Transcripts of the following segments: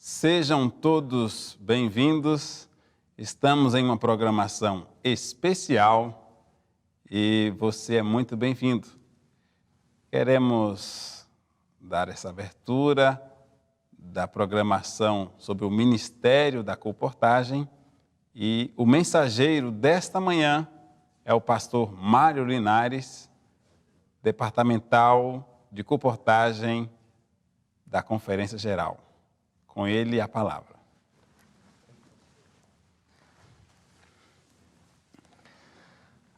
Sejam todos bem-vindos. Estamos em uma programação especial e você é muito bem-vindo. Queremos dar essa abertura da programação sobre o Ministério da Colportagem e o mensageiro desta manhã é o pastor Mário Linares, departamental de Colportagem da Conferência Geral. Com ele a palavra.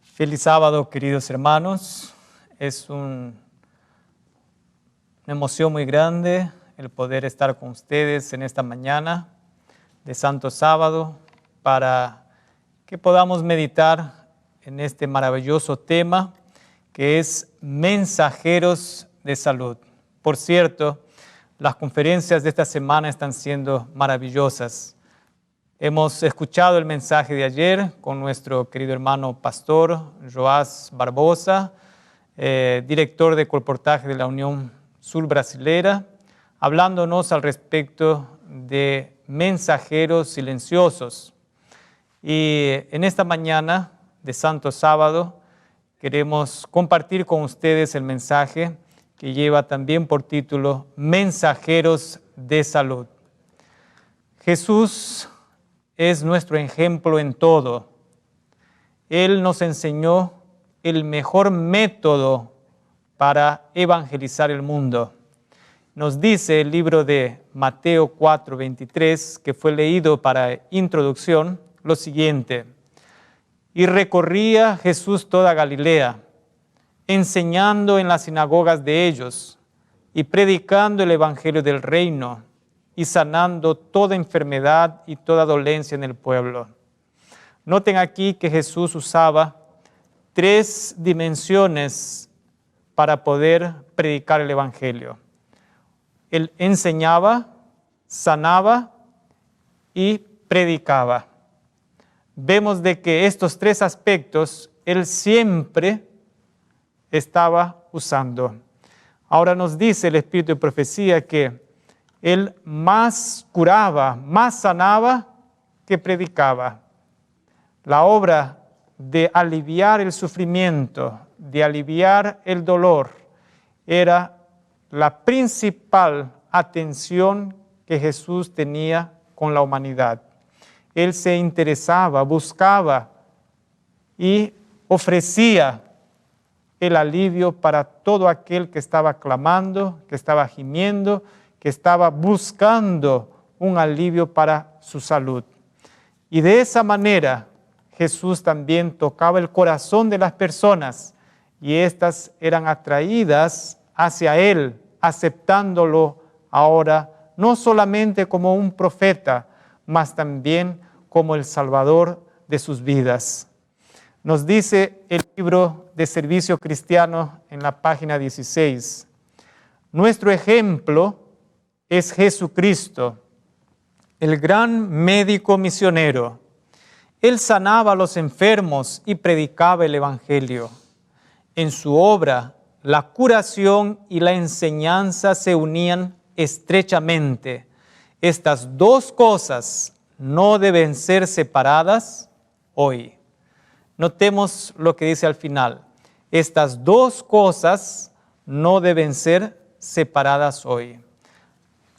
Feliz sábado, queridos hermanos. Es una emoción muy grande el poder estar con ustedes en esta mañana de Santo Sábado para que podamos meditar en este maravilloso tema que es mensajeros de salud. Por cierto, las conferencias de esta semana están siendo maravillosas. Hemos escuchado el mensaje de ayer con nuestro querido hermano pastor Joás Barbosa, director de colportaje de la Unión Sur Brasilera, hablándonos al respecto de mensajeros silenciosos. Y en esta mañana de Santo Sábado queremos compartir con ustedes el mensaje que lleva también por título Mensajeros de Salud. Jesús es nuestro ejemplo en todo. Él nos enseñó el mejor método para evangelizar el mundo. Nos dice el libro de Mateo 4:23, que fue leído para introducción, lo siguiente: y recorría Jesús toda Galilea, enseñando en las sinagogas de ellos y predicando el evangelio del reino y sanando toda enfermedad y toda dolencia en el pueblo. Noten aquí que Jesús usaba 3 dimensiones para poder predicar el evangelio. Él enseñaba, sanaba y predicaba. Vemos de que estos 3 aspectos Él siempre estaba usando. Ahora nos dice el Espíritu de Profecía que Él más curaba, más sanaba que predicaba. La obra de aliviar el sufrimiento, de aliviar el dolor, era la principal atención que Jesús tenía con la humanidad. Él se interesaba, buscaba y ofrecía el alivio para todo aquel que estaba clamando, que estaba gimiendo, que estaba buscando un alivio para su salud. Y de esa manera Jesús también tocaba el corazón de las personas y éstas eran atraídas hacia Él, aceptándolo ahora no solamente como un profeta, mas también como el Salvador de sus vidas. Nos dice el libro de Servicio Cristiano en la página 16. Nuestro ejemplo es Jesucristo, el gran médico misionero. Él sanaba a los enfermos y predicaba el evangelio. En su obra, la curación y la enseñanza se unían estrechamente. Estas 2 cosas no deben ser separadas hoy. Notemos lo que dice al final. Estas 2 cosas no deben ser separadas hoy.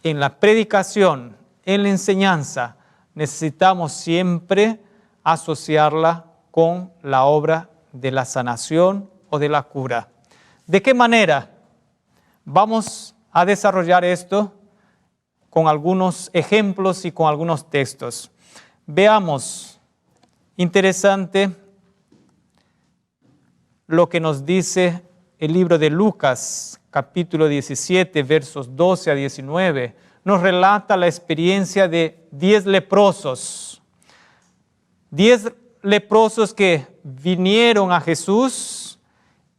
En la predicación, en la enseñanza, necesitamos siempre asociarla con la obra de la sanación o de la cura. ¿De qué manera? Vamos a desarrollar esto con algunos ejemplos y con algunos textos. Veamos, interesante lo que nos dice el libro de Lucas, capítulo 17, versos 12 a 19. Nos relata la experiencia de 10 leprosos. 10 leprosos que vinieron a Jesús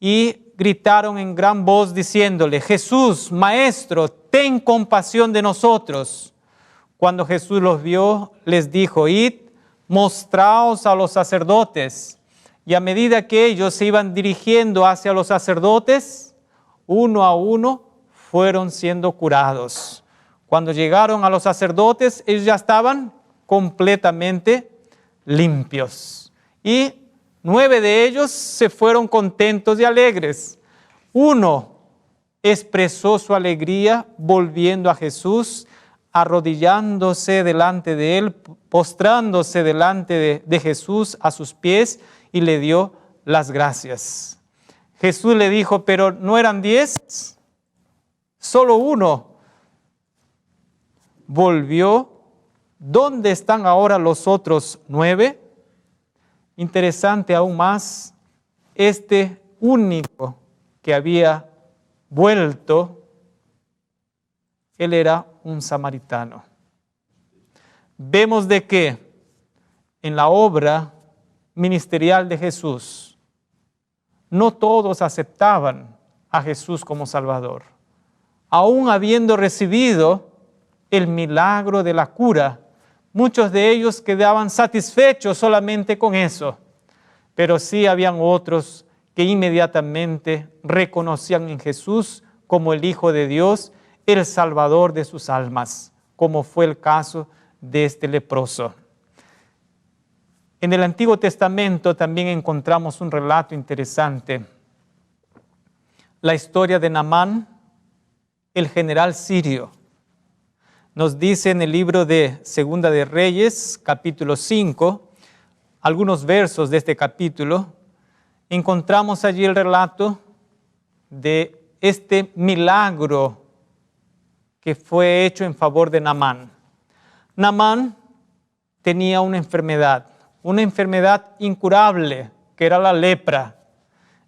y gritaron en gran voz diciéndole: Jesús, Maestro, ten compasión de nosotros. Cuando Jesús los vio, les dijo: id, mostraos a los sacerdotes. Y a medida que ellos se iban dirigiendo hacia los sacerdotes, uno a uno fueron siendo curados. Cuando llegaron a los sacerdotes, ellos ya estaban completamente limpios. Y 9 de ellos se fueron contentos y alegres. 1 expresó su alegría volviendo a Jesús, arrodillándose delante de él, postrándose delante de Jesús a sus pies y le dio las gracias. Jesús le dijo, pero ¿no eran 10? Solo 1 volvió. ¿Dónde están ahora los otros 9? Interesante aún más, este único que había vuelto, él era un samaritano. Vemos de que en la obra ministerial de Jesús, no todos aceptaban a Jesús como Salvador. Aún habiendo recibido el milagro de la cura, muchos de ellos quedaban satisfechos solamente con eso, pero sí habían otros que inmediatamente reconocían en Jesús como el Hijo de Dios, el Salvador de sus almas, como fue el caso de este leproso. En el Antiguo Testamento también encontramos un relato interesante. La historia de Naamán, el general sirio. Nos dice en el libro de Segunda de Reyes, capítulo 5, algunos versos de este capítulo, encontramos allí el relato de este milagro que fue hecho en favor de Naamán. Naamán tenía una enfermedad incurable, que era la lepra.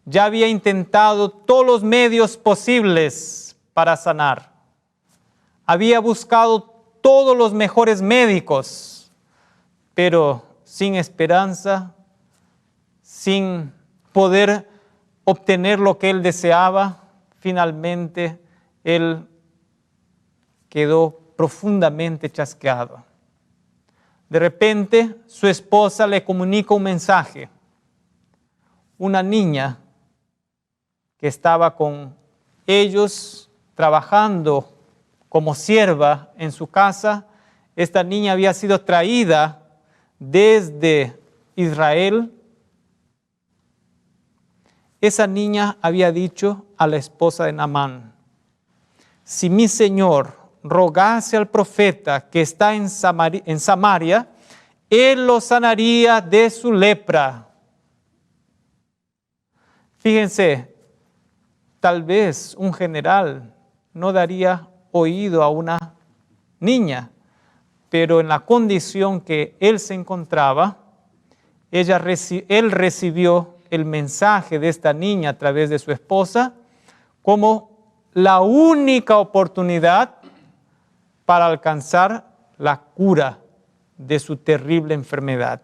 Ya había intentado todos los medios posibles para sanar. Había buscado todos los mejores médicos, pero sin esperanza, sin poder obtener lo que él deseaba, finalmente él quedó profundamente chasqueado. De repente, su esposa le comunica un mensaje. Una niña que estaba con ellos trabajando como sierva en su casa, esta niña había sido traída desde Israel. Esa niña había dicho a la esposa de Naamán, si mi señor rogase al profeta que está en Samaria, él lo sanaría de su lepra. Fíjense, tal vez un general no daría oído a una niña, pero en la condición que él se encontraba, él recibió el mensaje de esta niña a través de su esposa como la única oportunidad para alcanzar la cura de su terrible enfermedad.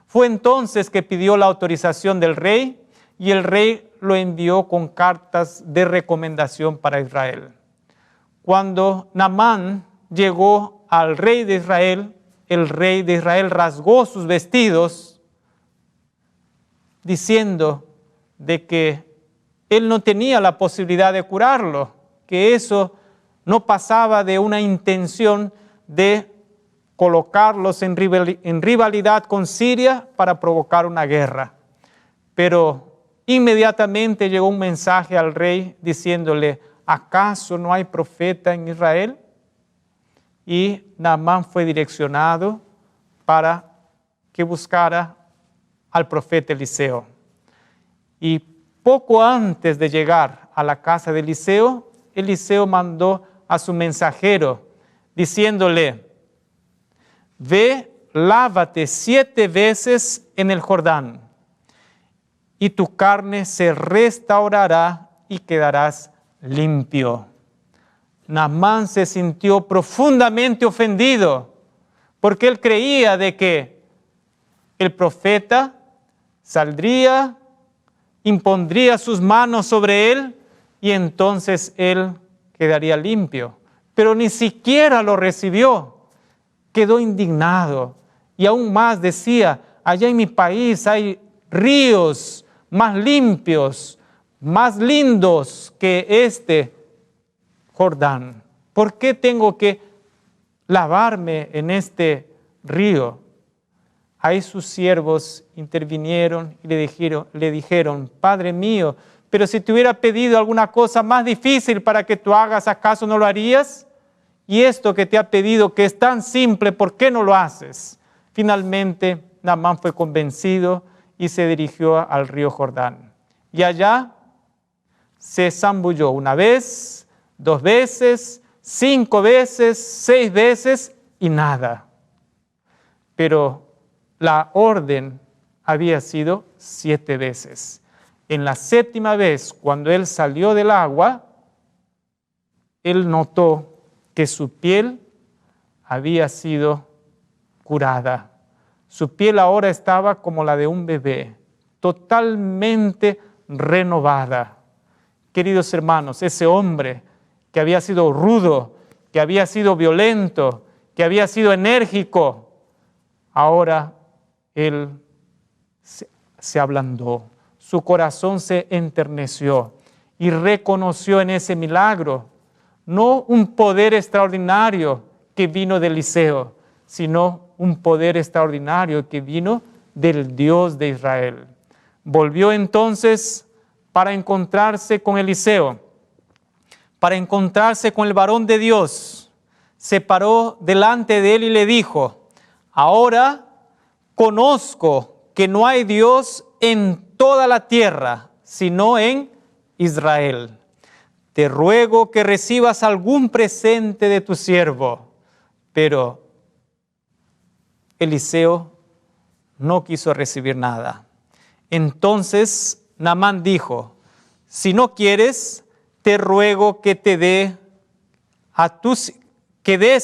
Fue entonces que pidió la autorización del rey y el rey lo envió con cartas de recomendación para Israel. Cuando Naamán llegó al rey de Israel, el rey de Israel rasgó sus vestidos diciendo de que él no tenía la posibilidad de curarlo, que eso no pasaba de una intención de colocarlos en rivalidad con Siria para provocar una guerra. Pero inmediatamente llegó un mensaje al rey diciéndole, ¿acaso no hay profeta en Israel? Y Naamán fue direccionado para que buscara al profeta Eliseo. Y poco antes de llegar a la casa de Eliseo, Eliseo mandó a su mensajero diciéndole, ve, lávate 7 veces en el Jordán y tu carne se restaurará y quedarás limpio. Naamán se sintió profundamente ofendido porque él creía de que el profeta saldría, impondría sus manos sobre él y entonces él quedaría limpio. Pero ni siquiera lo recibió. Quedó indignado y aún más decía, allá en mi país hay ríos más limpios, más lindos que este Jordán. ¿Por qué tengo que lavarme en este río. Ahí sus siervos intervinieron y le dijeron, Padre mío, pero si te hubiera pedido alguna cosa más difícil para que tú hagas, ¿acaso no lo harías? Y esto que te ha pedido, que es tan simple, ¿por qué no lo haces? Finalmente, Naamán fue convencido y se dirigió al río Jordán. Y allá se zambulló 1 vez, 2 veces, 5 veces, 6 veces y nada. Pero la orden había sido 7 veces. En la 7ª vez, cuando él salió del agua, él notó que su piel había sido curada. Su piel ahora estaba como la de un bebé, totalmente renovada. Queridos hermanos, ese hombre que había sido rudo, que había sido violento, que había sido enérgico, ahora él se ablandó, su corazón se enterneció y reconoció en ese milagro no un poder extraordinario que vino de Eliseo, sino un poder extraordinario que vino del Dios de Israel. Volvió entonces para encontrarse con Eliseo, para encontrarse con el varón de Dios. Se paró delante de él y le dijo, ahora conozco que no hay Dios en toda la tierra, sino en Israel. Te ruego que recibas algún presente de tu siervo. Pero Eliseo no quiso recibir nada. Entonces Naamán dijo, si no quieres, te ruego que des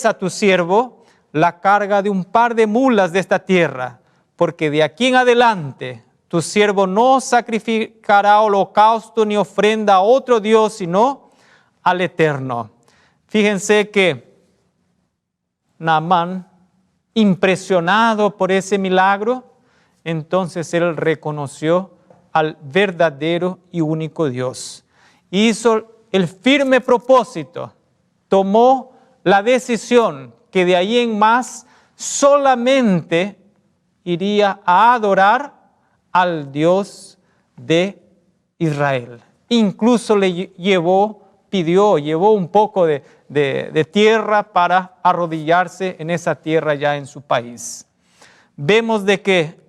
a tu siervo la carga de un par de mulas de esta tierra, porque de aquí en adelante tu siervo no sacrificará holocausto ni ofrenda a otro Dios, sino al Eterno. Fíjense que Naamán, impresionado por ese milagro, entonces él reconoció al verdadero y único Dios. Hizo el firme propósito, tomó la decisión que de ahí en más solamente iría a adorar al Dios de Israel. Incluso llevó un poco de tierra para arrodillarse en esa tierra ya en su país. Vemos de que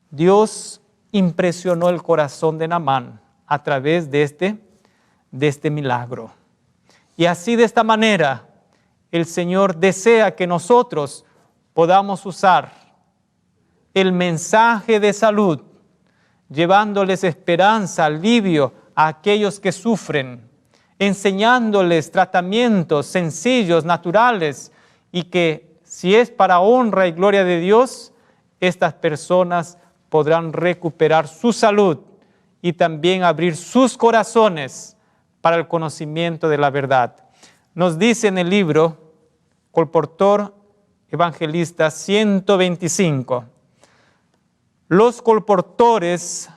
Dios impresionó el corazón de Naamán a través de este milagro. Y así de esta manera el Señor desea que nosotros podamos usar el mensaje de salud, llevándoles esperanza, alivio a aquellos que sufren, enseñándoles tratamientos sencillos, naturales, y que si es para honra y gloria de Dios, estas personas podrán recuperar su salud y también abrir sus corazones para el conocimiento de la verdad. Nos dice en el libro Colportor Evangelista 125, los colportores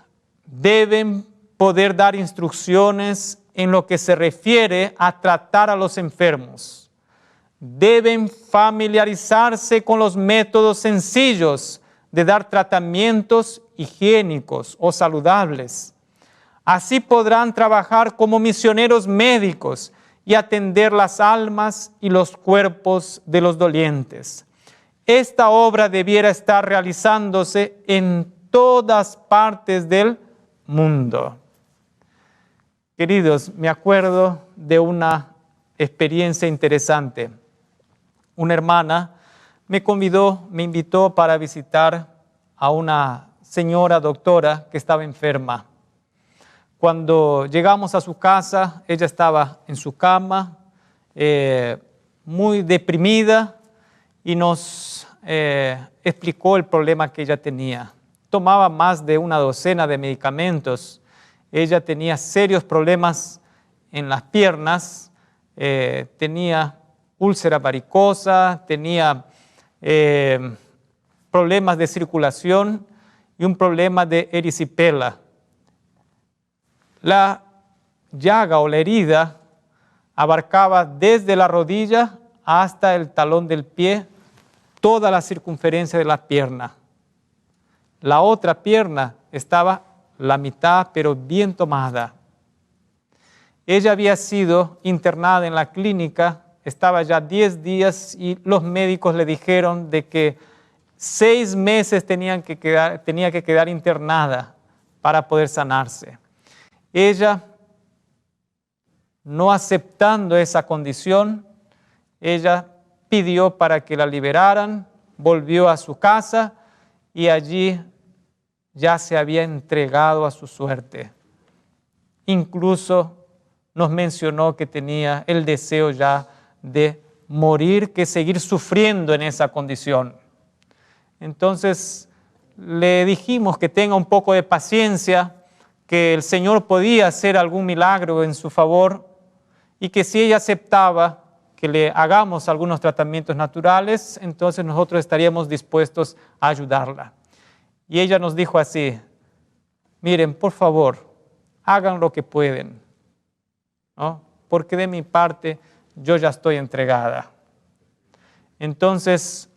deben poder dar instrucciones en lo que se refiere a tratar a los enfermos. Deben familiarizarse con los métodos sencillos de dar tratamientos higiénicos o saludables. Así podrán trabajar como misioneros médicos y atender las almas y los cuerpos de los dolientes. Esta obra debiera estar realizándose en todas partes del mundo. Queridos, me acuerdo de una experiencia interesante. Una hermana me invitó para visitar a una señora doctora que estaba enferma. Cuando llegamos a su casa, ella estaba en su cama, muy deprimida, y nos explicó el problema que ella tenía. Tomaba más de una docena de medicamentos. Ella tenía serios problemas en las piernas, tenía úlcera varicosa, tenía problemas de circulación y un problema de erisipela. La llaga o la herida abarcaba desde la rodilla hasta el talón del pie, toda la circunferencia de la pierna. La otra pierna estaba la mitad, pero bien tomada. Ella había sido internada en la clínica, estaba ya 10 días y los médicos le dijeron de que 6 meses tenía que quedar internada para poder sanarse. Ella, no aceptando esa condición, ella pidió para que la liberaran, volvió a su casa y allí ya se había entregado a su suerte. Incluso nos mencionó que tenía el deseo ya de morir que seguir sufriendo en esa condición. Entonces le dijimos que tenga un poco de paciencia, que el Señor podía hacer algún milagro en su favor y que si ella aceptaba que le hagamos algunos tratamientos naturales, entonces nosotros estaríamos dispuestos a ayudarla. Y ella nos dijo así: miren, por favor, hagan lo que pueden, ¿no? Porque de mi parte yo ya estoy entregada. Entonces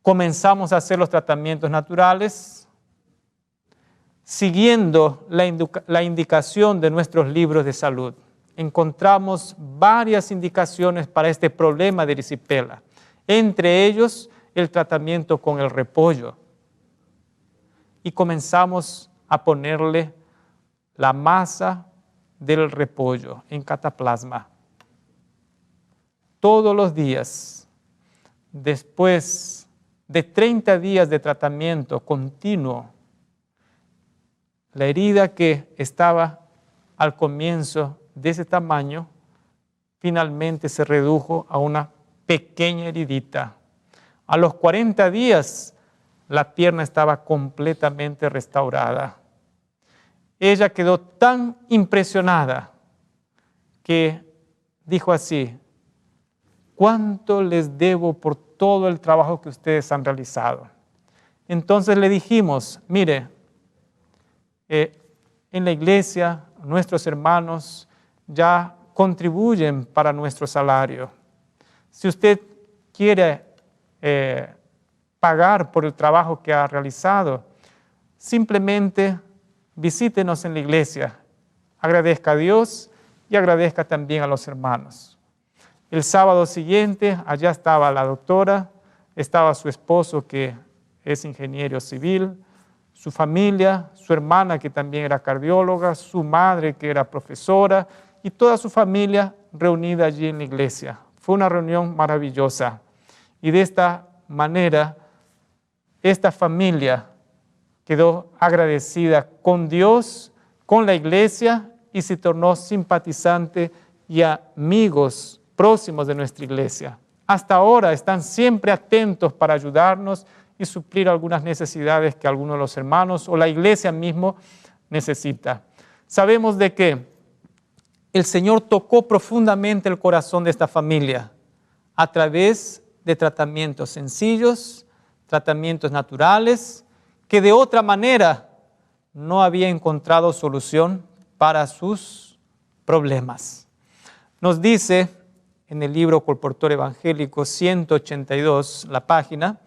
comenzamos a hacer los tratamientos naturales, siguiendo la indicación de nuestros libros de salud. Encontramos varias indicaciones para este problema de erisipela, entre ellos el tratamiento con el repollo. Y comenzamos a ponerle la masa del repollo en cataplasma. Todos los días, después de 30 días de tratamiento continuo, la herida que estaba al comienzo de ese tamaño, finalmente se redujo a una pequeña heridita. A los 40 días, la pierna estaba completamente restaurada. Ella quedó tan impresionada que dijo así: ¿cuánto les debo por todo el trabajo que ustedes han realizado? Entonces le dijimos: mire, en la iglesia nuestros hermanos ya contribuyen para nuestro salario. Si usted quiere pagar por el trabajo que ha realizado, simplemente visítenos en la iglesia, agradezca a Dios y agradezca también a los hermanos. El sábado siguiente, allá estaba la doctora, estaba su esposo que es ingeniero civil, su familia, su hermana que también era cardióloga, su madre que era profesora y toda su familia reunida allí en la iglesia. Fue una reunión maravillosa y de esta manera esta familia quedó agradecida con Dios, con la iglesia y se tornó simpatizante y amigos próximos de nuestra iglesia. Hasta ahora están siempre atentos para ayudarnos y suplir algunas necesidades que algunos de los hermanos o la iglesia mismo necesita. Sabemos de que el Señor tocó profundamente el corazón de esta familia a través de tratamientos sencillos, tratamientos naturales, que de otra manera no había encontrado solución para sus problemas. Nos dice en el libro Colportor Evangélico 182, la página: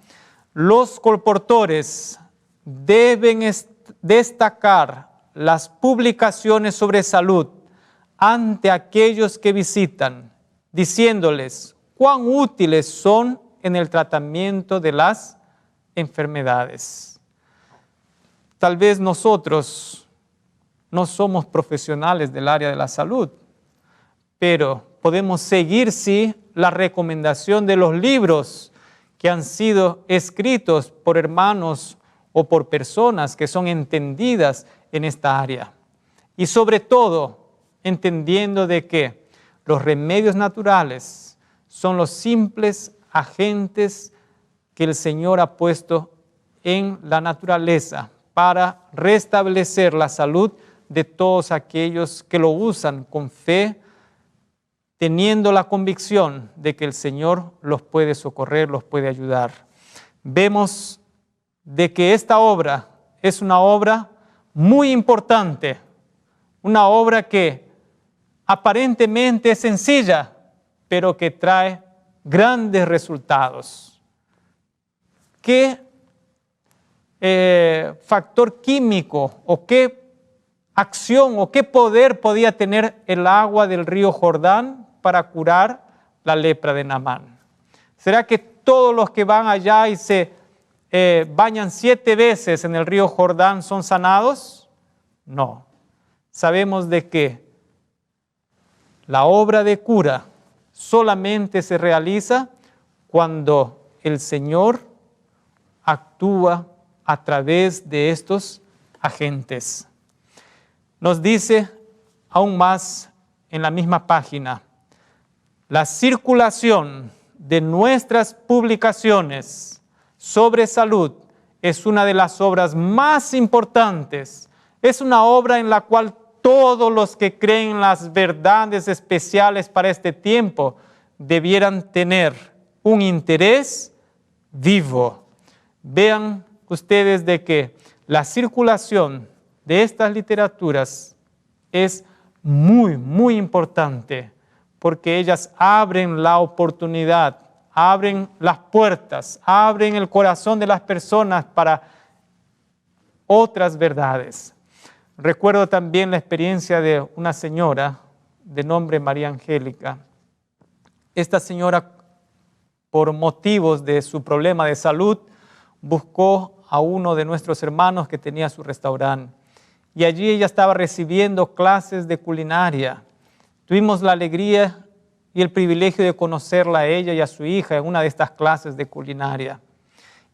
los colportores deben destacar las publicaciones sobre salud ante aquellos que visitan, diciéndoles cuán útiles son en el tratamiento de las enfermedades. Tal vez nosotros no somos profesionales del área de la salud, pero podemos seguir, sí, la recomendación de los libros que han sido escritos por hermanos o por personas que son entendidas en esta área. Y sobre todo, entendiendo de que los remedios naturales son los simples agentes que el Señor ha puesto en la naturaleza para restablecer la salud de todos aquellos que lo usan con fe, teniendo la convicción de que el Señor los puede socorrer, los puede ayudar. Vemos de que esta obra es una obra muy importante, una obra que aparentemente es sencilla, pero que trae grandes resultados. ¿Qué factor químico o qué acción o qué poder podía tener el agua del río Jordán para curar la lepra de Naamán? ¿Será que todos los que van allá y se bañan 7 veces en el río Jordán son sanados? No. Sabemos de que la obra de cura solamente se realiza cuando el Señor actúa a través de estos agentes. Nos dice aún más en la misma página: la circulación de nuestras publicaciones sobre salud es una de las obras más importantes. Es una obra en la cual todos los que creen las verdades especiales para este tiempo debieran tener un interés vivo. Vean ustedes de que la circulación de estas literaturas es muy, muy importante, porque ellas abren la oportunidad, abren las puertas, abren el corazón de las personas para otras verdades. Recuerdo también la experiencia de una señora de nombre María Angélica. Esta señora, por motivos de su problema de salud, buscó a uno de nuestros hermanos que tenía su restaurante. Y allí ella estaba recibiendo clases de culinaria. Tuvimos la alegría y el privilegio de conocerla a ella y a su hija en una de estas clases de culinaria.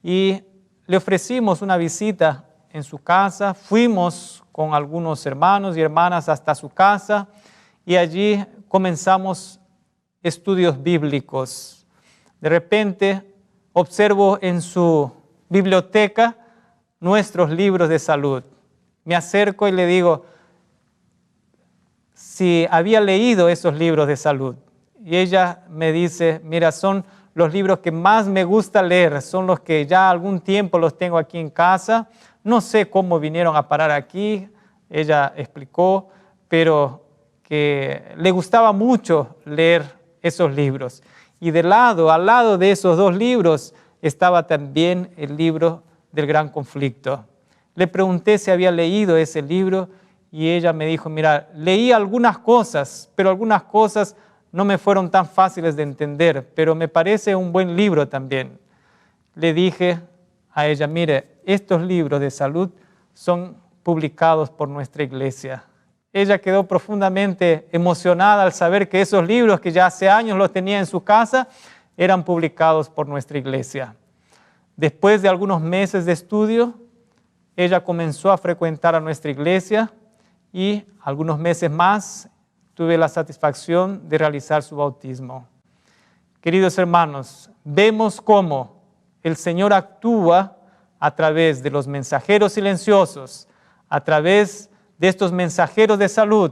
Y le ofrecimos una visita en su casa. Fuimos con algunos hermanos y hermanas hasta su casa y allí comenzamos estudios bíblicos. De repente observo en su biblioteca nuestros libros de salud. Me acerco y le digo si había leído esos libros de salud. Y ella me dice: mira, son los libros que más me gusta leer, son los que ya algún tiempo los tengo aquí en casa. No sé cómo vinieron a parar aquí, ella explicó, pero que le gustaba mucho leer esos libros. Y al lado de esos 2 libros estaba también el libro del Gran Conflicto. Le pregunté si había leído ese libro y ella me dijo: mira, leí algunas cosas, pero algunas cosas no me fueron tan fáciles de entender, pero me parece un buen libro también. Le dije a ella: mire, estos libros de salud son publicados por nuestra iglesia. Ella quedó profundamente emocionada al saber que esos libros, que ya hace años los tenía en su casa, eran publicados por nuestra iglesia. Después de algunos meses de estudio, ella comenzó a frecuentar a nuestra iglesia y algunos meses más tuve la satisfacción de realizar su bautismo. Queridos hermanos, vemos cómo el Señor actúa a través de los mensajeros silenciosos, a través de estos mensajeros de salud,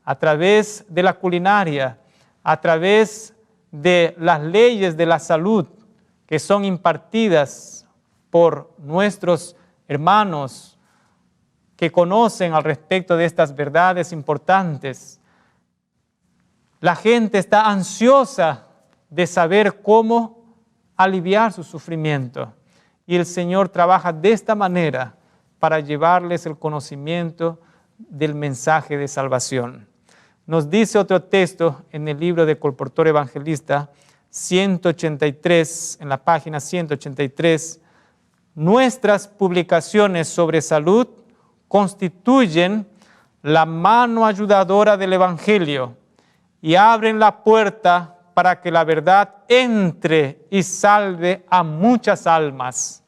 a través de la culinaria, a través de las leyes de la salud que son impartidas por nuestros hermanos que conocen al respecto de estas verdades importantes. La gente está ansiosa de saber cómo aliviar su sufrimiento. Y el Señor trabaja de esta manera para llevarles el conocimiento del mensaje de salvación. Nos dice otro texto en el libro de Colportor Evangelista 183, en la página 183, nuestras publicaciones sobre salud constituyen la mano ayudadora del Evangelio y abren la puerta para que la verdad entre y salve a muchas almas.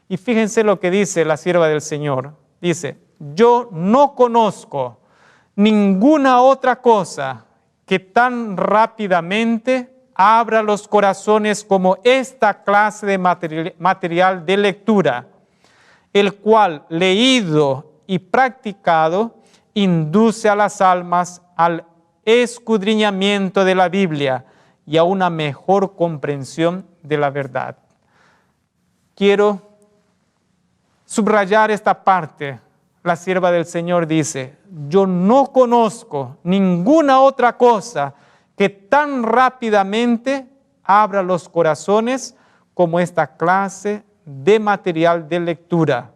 Y fíjense lo que dice la sierva del Señor. Dice: yo no conozco ninguna otra cosa que tan rápidamente abra los corazones como esta clase de material de lectura, el cual, leído y practicado, induce a las almas al escudriñamiento de la Biblia y a una mejor comprensión de la verdad. Quiero subrayar esta parte. La sierva del Señor dice: yo no conozco ninguna otra cosa que tan rápidamente abra los corazones como esta clase de material de lectura,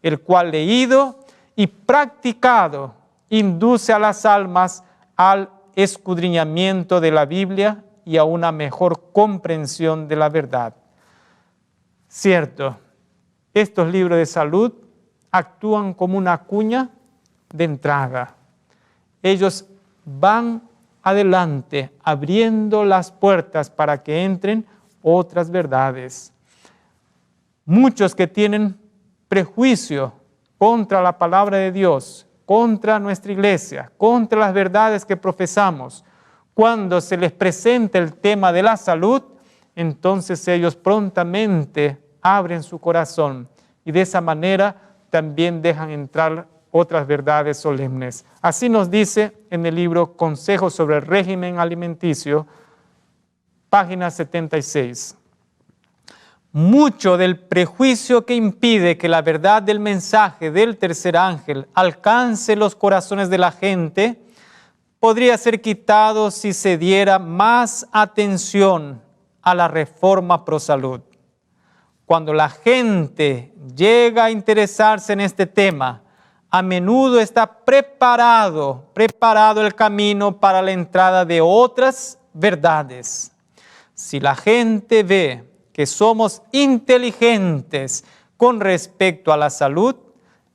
el cual leído y practicado induce a las almas al escudriñamiento de la Biblia y a una mejor comprensión de la verdad. Cierto, estos libros de salud actúan como una cuña de entrada. Ellos van adelante, abriendo las puertas para que entren otras verdades. Muchos que tienen prejuicio contra la palabra de Dios, contra nuestra iglesia, contra las verdades que profesamos, cuando se les presenta el tema de la salud, entonces ellos prontamente abren su corazón y de esa manera también dejan entrar otras verdades solemnes. Así nos dice en el libro Consejos sobre el régimen alimenticio, página 76. Mucho del prejuicio que impide que la verdad del mensaje del tercer ángel alcance los corazones de la gente podría ser quitado si se diera más atención a la reforma pro salud. Cuando la gente llega a interesarse en este tema, a menudo está preparado el camino para la entrada de otras verdades. Si la gente ve que somos inteligentes con respecto a la salud,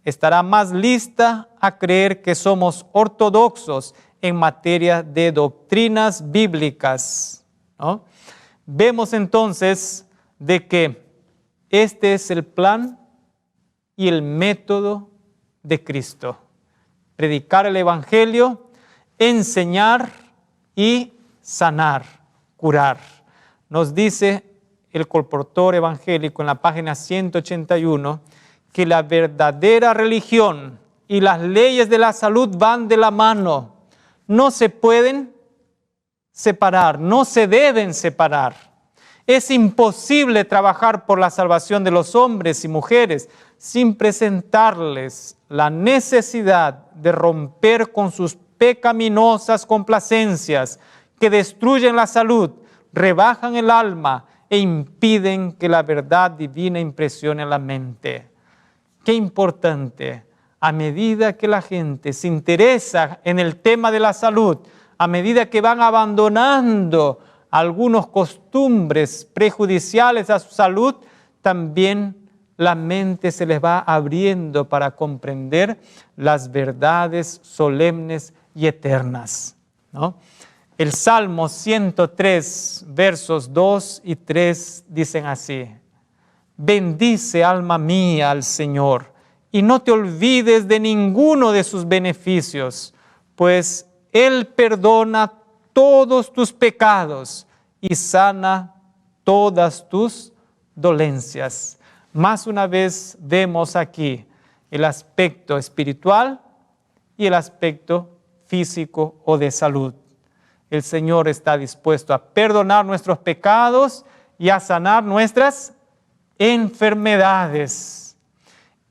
estará más lista a creer que somos ortodoxos en materia de doctrinas bíblicas, ¿no? Vemos entonces de que este es el plan y el método de Cristo. Predicar el Evangelio, enseñar y sanar, curar. Nos dice el colportor evangélico en la página 181 que la verdadera religión y las leyes de la salud van de la mano. No se pueden separar, no se deben separar. Es imposible trabajar por la salvación de los hombres y mujeres sin presentarles la necesidad de romper con sus pecaminosas complacencias que destruyen la salud, rebajan el alma e impiden que la verdad divina impresione la mente. Qué importante, a medida que la gente se interesa en el tema de la salud, a medida que van abandonando algunas costumbres prejudiciales a su salud, también la mente se les va abriendo para comprender las verdades solemnes y eternas, ¿no? El Salmo 103, versos 2 y 3 dicen así: bendice, alma mía, al Señor, y no te olvides de ninguno de sus beneficios, pues Él perdona todos tus pecados y sana todas tus dolencias. Más una vez vemos aquí el aspecto espiritual y el aspecto físico o de salud. El Señor está dispuesto a perdonar nuestros pecados y a sanar nuestras enfermedades.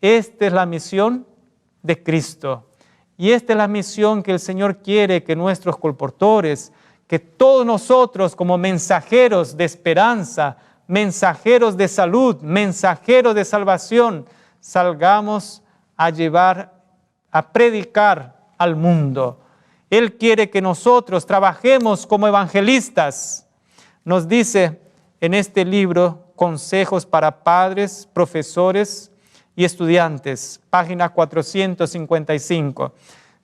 Esta es la misión de Cristo. Y esta es la misión que el Señor quiere que nuestros colportores, que todos nosotros como mensajeros de esperanza, mensajeros de salud, mensajeros de salvación, salgamos a llevar, a predicar al mundo. Él quiere que nosotros trabajemos como evangelistas. Nos dice en este libro, Consejos para Padres, Profesores y Estudiantes, página 455.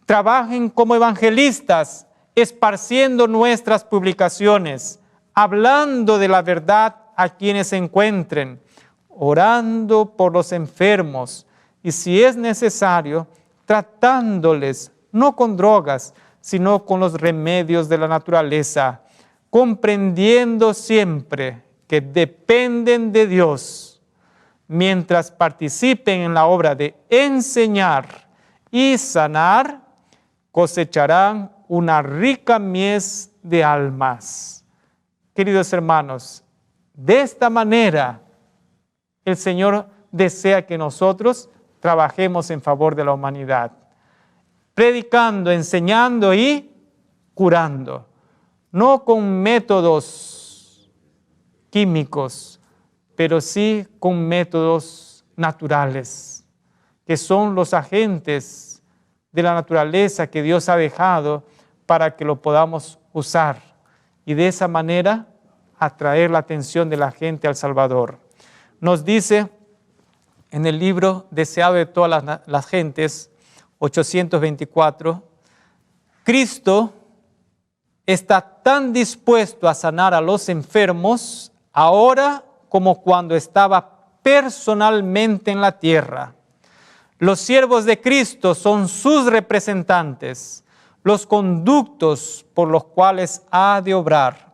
Trabajen como evangelistas, esparciendo nuestras publicaciones, hablando de la verdad a quienes se encuentren, orando por los enfermos y, si es necesario, tratándoles no con drogas, sino con los remedios de la naturaleza, comprendiendo siempre que dependen de Dios. Mientras participen en la obra de enseñar y sanar, cosecharán una rica mies de almas. Queridos hermanos, de esta manera el Señor desea que nosotros trabajemos en favor de la humanidad, predicando, enseñando y curando, no con métodos químicos, pero sí con métodos naturales, que son los agentes de la naturaleza que Dios ha dejado para que lo podamos usar y de esa manera atraer la atención de la gente al Salvador. Nos dice en el libro Deseado de todas las gentes, 824, Cristo está tan dispuesto a sanar a los enfermos ahora como cuando estaba personalmente en la tierra. Los siervos de Cristo son sus representantes, los conductos por los cuales ha de obrar.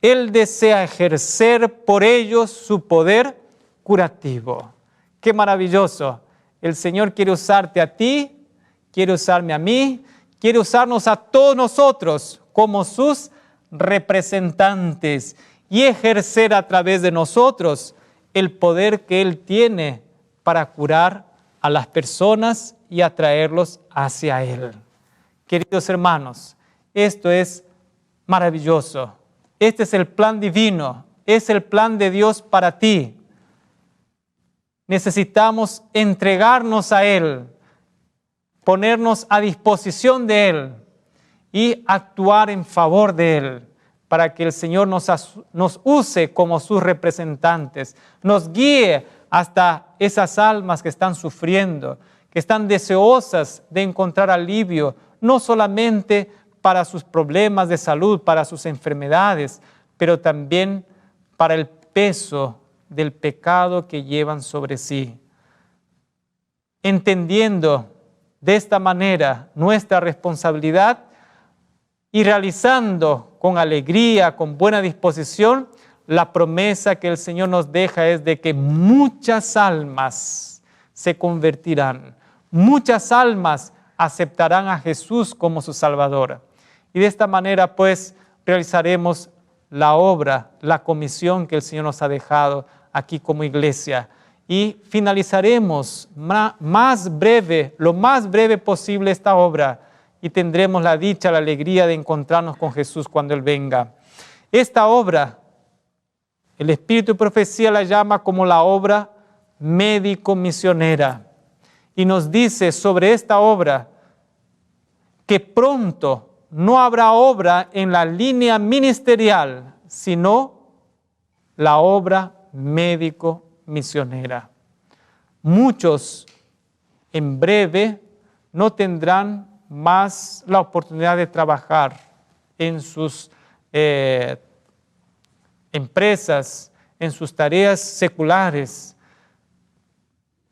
Él desea ejercer por ellos su poder curativo. ¡Qué maravilloso! El Señor quiere usarte a ti, quiere usarme a mí, quiere usarnos a todos nosotros como sus representantes y ejercer a través de nosotros el poder que Él tiene para curar a las personas y atraerlos hacia Él. Queridos hermanos, esto es maravilloso. Este es el plan divino, es el plan de Dios para ti. Necesitamos entregarnos a Él, ponernos a disposición de Él y actuar en favor de Él para que el Señor nos use como sus representantes, nos guíe hasta esas almas que están sufriendo, que están deseosas de encontrar alivio, no solamente para sus problemas de salud, para sus enfermedades, pero también para el peso del pecado que llevan sobre sí. Entendiendo de esta manera nuestra responsabilidad y realizando con alegría, con buena disposición, la promesa que el Señor nos deja es de que muchas almas se convertirán, muchas almas aceptarán a Jesús como su Salvador. Y de esta manera, pues, realizaremos la obra, la comisión que el Señor nos ha dejado aquí como iglesia. Y finalizaremos lo más breve posible esta obra y tendremos la dicha, la alegría de encontrarnos con Jesús cuando Él venga. Esta obra, el Espíritu de Profecía la llama como la obra médico-misionera y nos dice sobre esta obra que pronto no habrá obra en la línea ministerial, sino la obra médico-misionera. Muchos en breve no tendrán más la oportunidad de trabajar en sus empresas, en sus tareas seculares.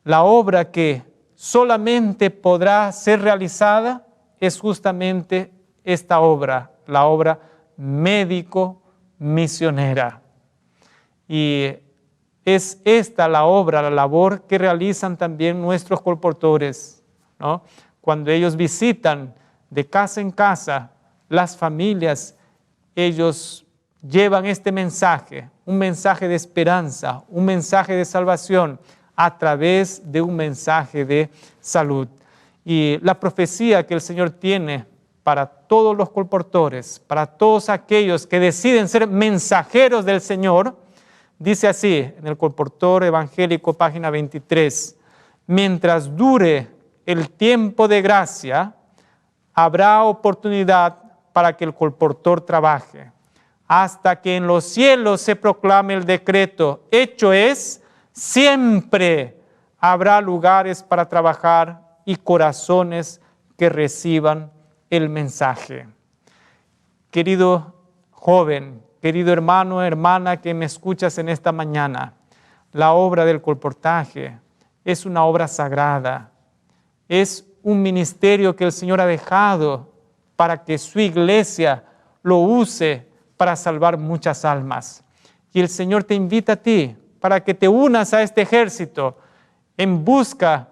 La obra que solamente podrá ser realizada es justamente esta obra, la obra médico-misionera. Y es esta la obra, la labor que realizan también nuestros colportores, ¿no? Cuando ellos visitan de casa en casa las familias, ellos llevan este mensaje, un mensaje de esperanza, un mensaje de salvación a través de un mensaje de salud. Y la profecía que el Señor tiene para todos los colportores, para todos aquellos que deciden ser mensajeros del Señor, dice así en el Colportor Evangélico, página 23, mientras dure el tiempo de gracia, habrá oportunidad para que el colportor trabaje, hasta que en los cielos se proclame el decreto, hecho es, siempre habrá lugares para trabajar y corazones que reciban el mensaje. Querido joven, querido hermano, hermana que me escuchas en esta mañana, la obra del colportaje es una obra sagrada, es un ministerio que el Señor ha dejado para que su iglesia lo use para salvar muchas almas. Y el Señor te invita a ti para que te unas a este ejército en busca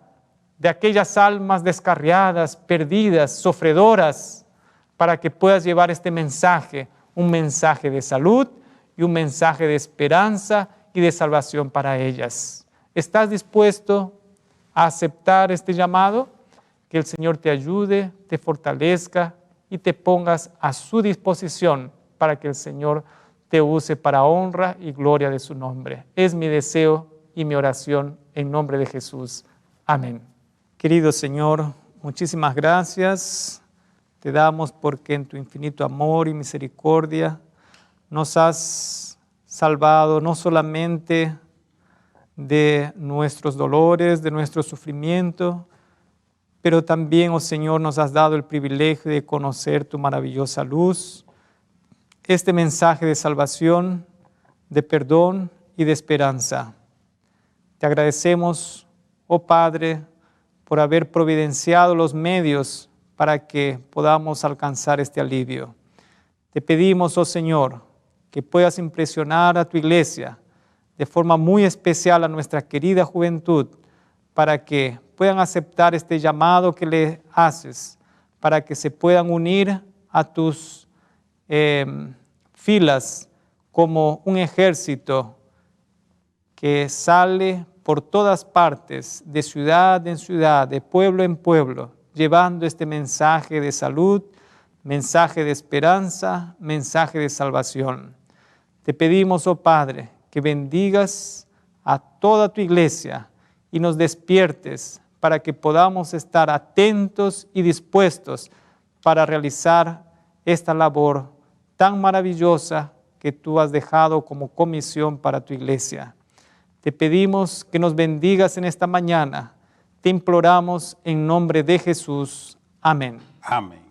de aquellas almas descarriadas, perdidas, sufridoras, para que puedas llevar este mensaje, un mensaje de salud y un mensaje de esperanza y de salvación para ellas. ¿Estás dispuesto a aceptar este llamado? Que el Señor te ayude, te fortalezca y te pongas a su disposición para que el Señor te te use para honra y gloria de su nombre. Es mi deseo y mi oración en nombre de Jesús. Amén. Querido Señor, muchísimas gracias te damos porque en tu infinito amor y misericordia nos has salvado no solamente de nuestros dolores, de nuestro sufrimiento, pero también, oh Señor, nos has dado el privilegio de conocer tu maravillosa luz, este mensaje de salvación, de perdón y de esperanza. Te agradecemos, oh Padre, por haber providenciado los medios para que podamos alcanzar este alivio. Te pedimos, oh Señor, que puedas impresionar a tu iglesia, de forma muy especial a nuestra querida juventud, para que puedan aceptar este llamado que le haces, para que se puedan unir a tus filas como un ejército que sale por todas partes, de ciudad en ciudad, de pueblo en pueblo, llevando este mensaje de salud, mensaje de esperanza, mensaje de salvación. Te pedimos, oh Padre, que bendigas a toda tu iglesia y nos despiertes para que podamos estar atentos y dispuestos para realizar esta labor tan maravillosa que tú has dejado como comisión para tu iglesia. Te pedimos que nos bendigas en esta mañana. Te imploramos en nombre de Jesús. Amén. Amén.